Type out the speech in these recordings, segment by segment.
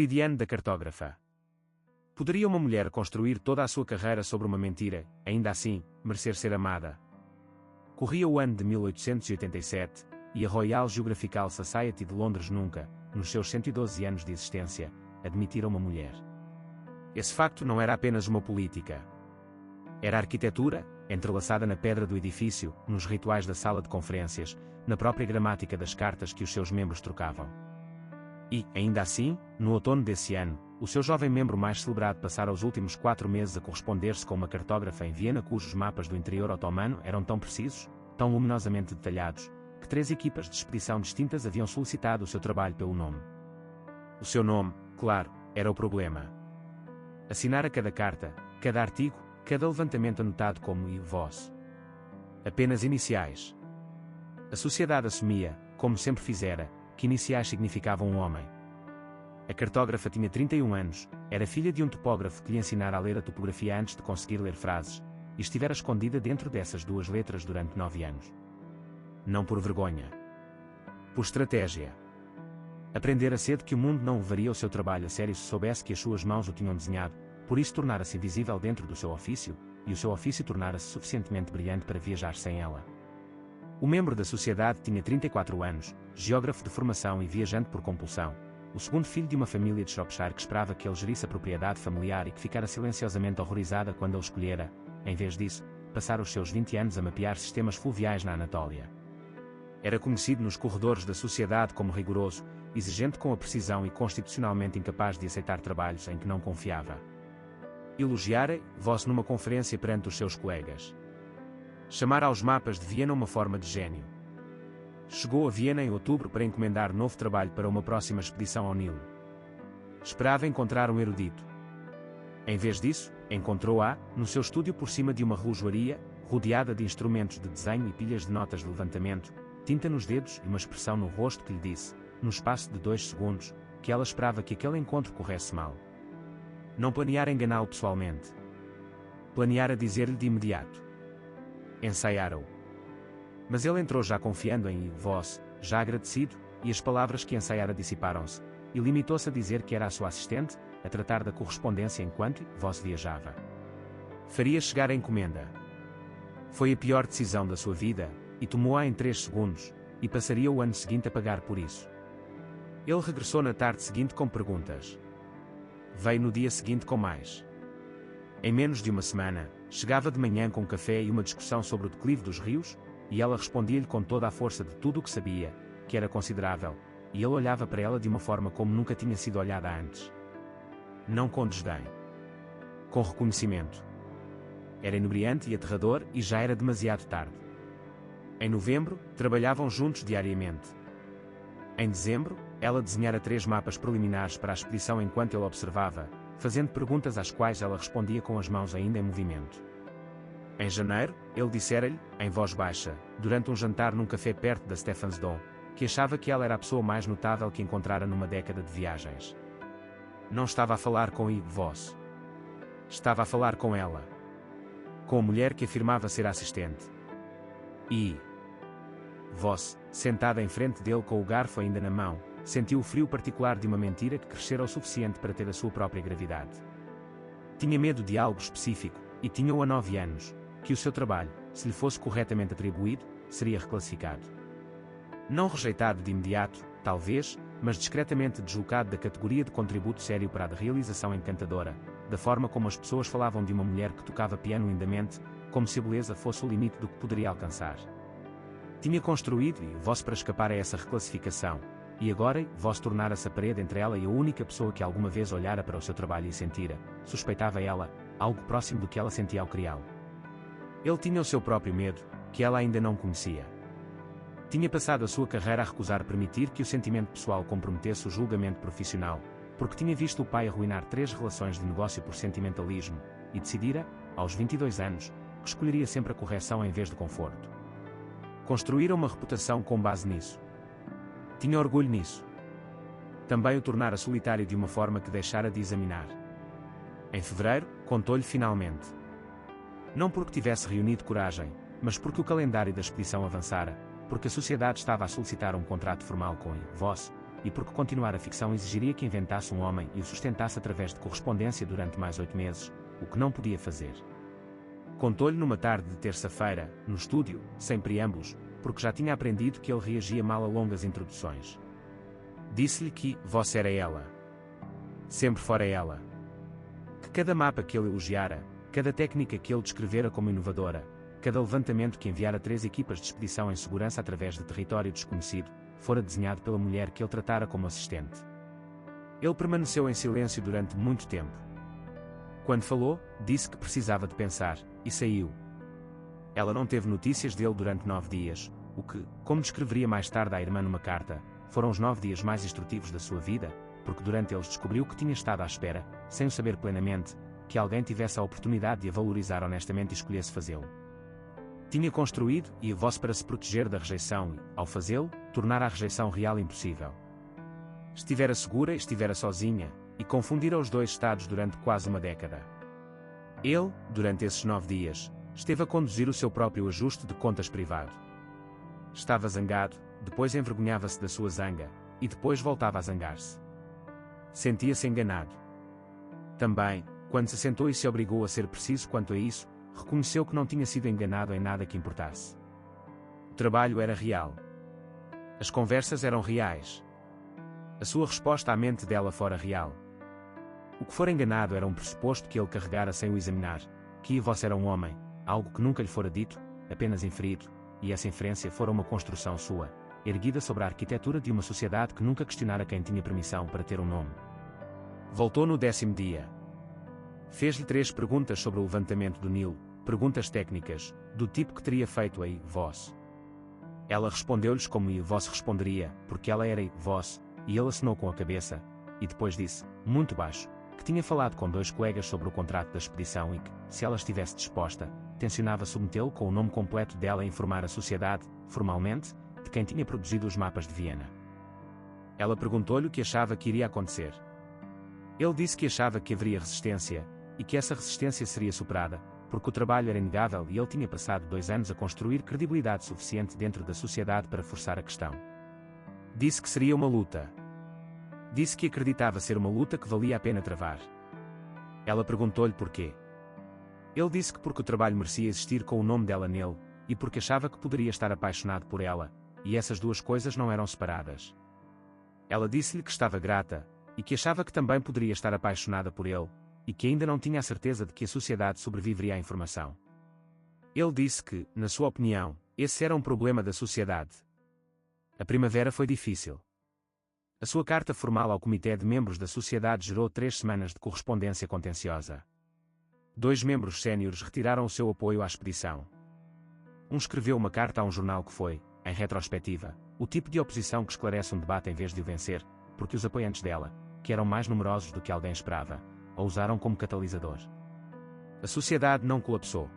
Meridiano da cartógrafa. Poderia uma mulher construir toda a sua carreira sobre uma mentira, ainda assim, merecer ser amada? Corria o ano de 1887, e a Royal Geographical Society de Londres nunca, nos seus 112 anos de existência, admitira uma mulher. Esse facto não era apenas uma política. Era a arquitetura, entrelaçada na pedra do edifício, nos rituais da sala de conferências, na própria gramática das cartas que os seus membros trocavam. E, ainda assim, no outono desse ano, o seu jovem membro mais celebrado passara os últimos 4 meses a corresponder-se com uma cartógrafa em Viena cujos mapas do interior otomano eram tão precisos, tão luminosamente detalhados, que 3 equipas de expedição distintas haviam solicitado o seu trabalho pelo nome. O seu nome, claro, era o problema. Assinara cada carta, cada artigo, cada levantamento anotado como e vós. Apenas iniciais. A sociedade assumia, como sempre fizera, que iniciais significavam um homem. A cartógrafa tinha 31 anos, era filha de um topógrafo que lhe ensinara a ler a topografia antes de conseguir ler frases, e estivera escondida dentro dessas 2 letras durante 9 anos. Não por vergonha. Por estratégia. Aprendera cedo que o mundo não levaria o seu trabalho a sério se soubesse que as suas mãos o tinham desenhado, por isso tornara-se invisível dentro do seu ofício, e o seu ofício tornara-se suficientemente brilhante para viajar sem ela. O membro da sociedade tinha 34 anos, geógrafo de formação e viajante por compulsão, o segundo filho de uma família de Shropshire que esperava que ele gerisse a propriedade familiar e que ficara silenciosamente horrorizada quando ele escolhera, em vez disso, passar os seus 20 anos a mapear sistemas fluviais na Anatólia. Era conhecido nos corredores da sociedade como rigoroso, exigente com a precisão e constitucionalmente incapaz de aceitar trabalhos em que não confiava. Elogiara vós numa conferência perante os seus colegas. Chamara aos mapas de Viena uma forma de gênio. Chegou a Viena em outubro para encomendar novo trabalho para uma próxima expedição ao Nilo. Esperava encontrar um erudito. Em vez disso, encontrou-a, no seu estúdio por cima de uma relojoaria, rodeada de instrumentos de desenho e pilhas de notas de levantamento, tinta nos dedos e uma expressão no rosto que lhe disse, no espaço de 2 segundos, que ela esperava que aquele encontro corresse mal. Não planeara enganá-lo pessoalmente. Planeara dizer-lhe de imediato. Ensaiara-o. Mas ele entrou já confiando em vós, já agradecido, e as palavras que ensaiara dissiparam-se, e limitou-se a dizer que era a sua assistente, a tratar da correspondência enquanto vós viajava. Faria chegar a encomenda. Foi a pior decisão da sua vida, e tomou-a em 3 segundos, e passaria o ano seguinte a pagar por isso. Ele regressou na tarde seguinte com perguntas. Veio no dia seguinte com mais. Em menos de uma semana, chegava de manhã com café e uma discussão sobre o declive dos rios, e ela respondia-lhe com toda a força de tudo o que sabia, que era considerável, e ele olhava para ela de uma forma como nunca tinha sido olhada antes. Não com desdém. Com reconhecimento. Era inebriante e aterrador e já era demasiado tarde. Em novembro, trabalhavam juntos diariamente. Em dezembro, ela desenhara 3 mapas preliminares para a expedição enquanto ele observava, fazendo perguntas às quais ela respondia com as mãos ainda em movimento. Em janeiro, ele dissera-lhe, em voz baixa, durante um jantar num café perto da Stephansdom, que achava que ela era a pessoa mais notável que encontrara numa década de viagens. Não estava a falar com vós. Estava a falar com ela. Com a mulher que afirmava ser a assistente. E vós, sentada em frente dele com o garfo ainda na mão, sentiu o frio particular de uma mentira que crescera o suficiente para ter a sua própria gravidade. Tinha medo de algo específico, e tinha-o há 9 anos, que o seu trabalho, se lhe fosse corretamente atribuído, seria reclassificado. Não rejeitado de imediato, talvez, mas discretamente deslocado da categoria de contributo sério para a de realização encantadora, da forma como as pessoas falavam de uma mulher que tocava piano lindamente, como se a beleza fosse o limite do que poderia alcançar. Tinha construído vós para escapar a essa reclassificação, e agora vós tornara-se a parede entre ela e a única pessoa que alguma vez olhara para o seu trabalho e sentira, suspeitava ela, algo próximo do que ela sentia ao criá-lo. Ele tinha o seu próprio medo, que ela ainda não conhecia. Tinha passado a sua carreira a recusar permitir que o sentimento pessoal comprometesse o julgamento profissional, porque tinha visto o pai arruinar 3 relações de negócio por sentimentalismo, e decidira, aos 22 anos, que escolheria sempre a correção em vez do conforto. Construíra uma reputação com base nisso. Tinha orgulho nisso. Também o tornara solitário de uma forma que deixara de examinar. Em fevereiro, contou-lhe finalmente. Não porque tivesse reunido coragem, mas porque o calendário da expedição avançara, porque a sociedade estava a solicitar um contrato formal com vós, e porque continuar a ficção exigiria que inventasse um homem e o sustentasse através de correspondência durante mais 8 meses, o que não podia fazer. Contou-lhe numa tarde de terça-feira, no estúdio, sem preâmbulos, porque já tinha aprendido que ele reagia mal a longas introduções. Disse-lhe que Voss era ela. Sempre fora ela. Que cada mapa que ele elogiara, cada técnica que ele descrevera como inovadora, cada levantamento que enviara 3 equipas de expedição em segurança através de território desconhecido, fora desenhado pela mulher que ele tratara como assistente. Ele permaneceu em silêncio durante muito tempo. Quando falou, disse que precisava de pensar, e saiu. Ela não teve notícias dele durante 9 dias, o que, como descreveria mais tarde à irmã numa carta, foram os 9 dias mais instrutivos da sua vida, porque durante eles descobriu que tinha estado à espera, sem o saber plenamente, que alguém tivesse a oportunidade de a valorizar honestamente e escolhesse fazê-lo. Tinha construído e a voz para se proteger da rejeição e, ao fazê-lo, tornar a rejeição real impossível. Estivera segura e estivera sozinha, e confundira os dois estados durante quase uma década. Ele, durante esses 9 dias, esteve a conduzir o seu próprio ajuste de contas privado. Estava zangado, depois envergonhava-se da sua zanga, e depois voltava a zangar-se. Sentia-se enganado. Também, quando se sentou e se obrigou a ser preciso quanto a isso, reconheceu que não tinha sido enganado em nada que importasse. O trabalho era real. As conversas eram reais. A sua resposta à mente dela fora real. O que fora enganado era um pressuposto que ele carregara sem o examinar, que Voss era um homem, algo que nunca lhe fora dito, apenas inferido, e essa inferência fora uma construção sua, erguida sobre a arquitetura de uma sociedade que nunca questionara quem tinha permissão para ter um nome. Voltou no 10º dia. Fez-lhe 3 perguntas sobre o levantamento do Nilo, perguntas técnicas, do tipo que teria feito a Voss. Ela respondeu-lhes como Voss responderia, porque ela era Voss, e ele assinou com a cabeça, e depois disse, muito baixo, que tinha falado com 2 colegas sobre o contrato da expedição e que, se ela estivesse disposta, tencionava submetê-lo com o nome completo dela e informar a sociedade, formalmente, de quem tinha produzido os mapas de Viena. Ela perguntou-lhe o que achava que iria acontecer. Ele disse que achava que haveria resistência, e que essa resistência seria superada, porque o trabalho era inegável e ele tinha passado 2 anos a construir credibilidade suficiente dentro da sociedade para forçar a questão. Disse que seria uma luta. Disse que acreditava ser uma luta que valia a pena travar. Ela perguntou-lhe porquê. Ele disse que porque o trabalho merecia existir com o nome dela nele, e porque achava que poderia estar apaixonado por ela, e essas 2 coisas não eram separadas. Ela disse-lhe que estava grata, e que achava que também poderia estar apaixonada por ele, e que ainda não tinha a certeza de que a sociedade sobreviveria à informação. Ele disse que, na sua opinião, esse era um problema da sociedade. A primavera foi difícil. A sua carta formal ao comitê de membros da sociedade gerou 3 semanas de correspondência contenciosa. 2 membros séniores retiraram o seu apoio à expedição. Um escreveu uma carta a um jornal que foi, em retrospectiva, o tipo de oposição que esclarece um debate em vez de o vencer, porque os apoiantes dela, que eram mais numerosos do que alguém esperava, a usaram como catalisador. A sociedade não colapsou.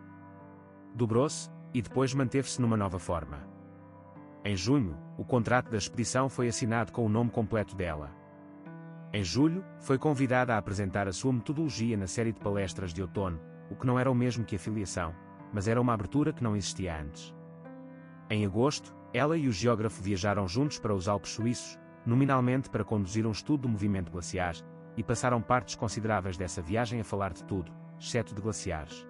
Dobrou-se, e depois manteve-se numa nova forma. Em junho, o contrato da expedição foi assinado com o nome completo dela. Em julho, foi convidada a apresentar a sua metodologia na série de palestras de outono, o que não era o mesmo que a filiação, mas era uma abertura que não existia antes. Em agosto, ela e o geógrafo viajaram juntos para os Alpes suíços, nominalmente para conduzir um estudo do movimento glaciar, e passaram partes consideráveis dessa viagem a falar de tudo, exceto de glaciares.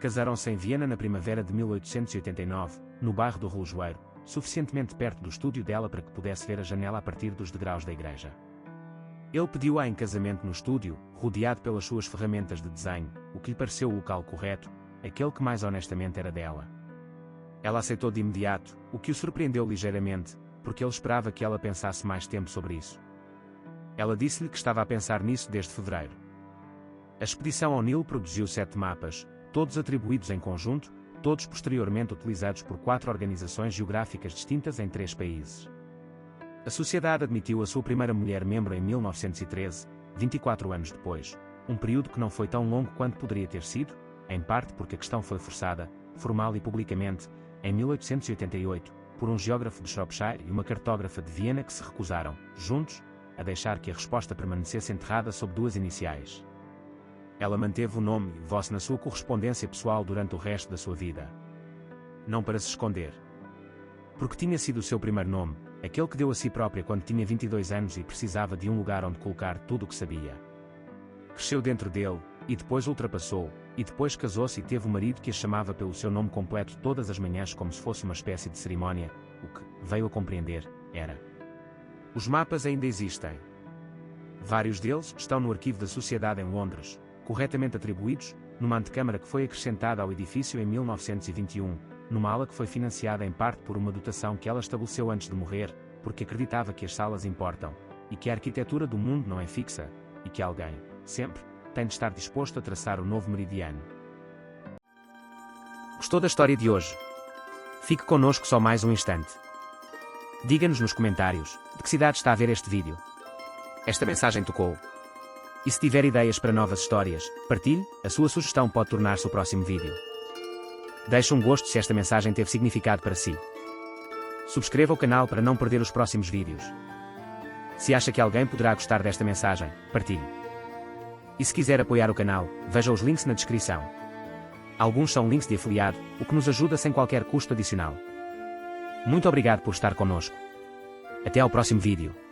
Casaram-se em Viena na primavera de 1889, no bairro do Relojoeiro, suficientemente perto do estúdio dela para que pudesse ver a janela a partir dos degraus da igreja. Ele pediu-a em casamento no estúdio, rodeado pelas suas ferramentas de desenho, o que lhe pareceu o local correto, aquele que mais honestamente era dela. Ela aceitou de imediato, o que o surpreendeu ligeiramente, porque ele esperava que ela pensasse mais tempo sobre isso. Ela disse-lhe que estava a pensar nisso desde fevereiro. A expedição ao Nilo produziu 7 mapas, todos atribuídos em conjunto, todos posteriormente utilizados por 4 organizações geográficas distintas em 3 países. A sociedade admitiu a sua primeira mulher membro em 1913, 24 anos depois, um período que não foi tão longo quanto poderia ter sido, em parte porque a questão foi forçada, formal e publicamente, em 1888, por um geógrafo de Shropshire e uma cartógrafa de Viena que se recusaram, juntos, a deixar que a resposta permanecesse enterrada sob 2 iniciais. Ela manteve o nome Voss na sua correspondência pessoal durante o resto da sua vida. Não para se esconder. Porque tinha sido o seu primeiro nome, aquele que deu a si própria quando tinha 22 anos e precisava de um lugar onde colocar tudo o que sabia. Cresceu dentro dele, e depois ultrapassou, e depois casou-se e teve um marido que a chamava pelo seu nome completo todas as manhãs como se fosse uma espécie de cerimónia. O que, veio a compreender, era. Os mapas ainda existem. Vários deles estão no arquivo da Sociedade em Londres, corretamente atribuídos, numa antecâmara que foi acrescentada ao edifício em 1921, numa ala que foi financiada em parte por uma dotação que ela estabeleceu antes de morrer, porque acreditava que as salas importam, e que a arquitetura do mundo não é fixa, e que alguém, sempre, tem de estar disposto a traçar o novo meridiano. Gostou da história de hoje? Fique connosco só mais um instante. Diga-nos nos comentários, de que cidade está a ver este vídeo. Esta mensagem tocou. E se tiver ideias para novas histórias, partilhe, a sua sugestão pode tornar-se o próximo vídeo. Deixe um gosto se esta mensagem teve significado para si. Subscreva o canal para não perder os próximos vídeos. Se acha que alguém poderá gostar desta mensagem, partilhe. E se quiser apoiar o canal, veja os links na descrição. Alguns são links de afiliado, o que nos ajuda sem qualquer custo adicional. Muito obrigado por estar connosco. Até ao próximo vídeo.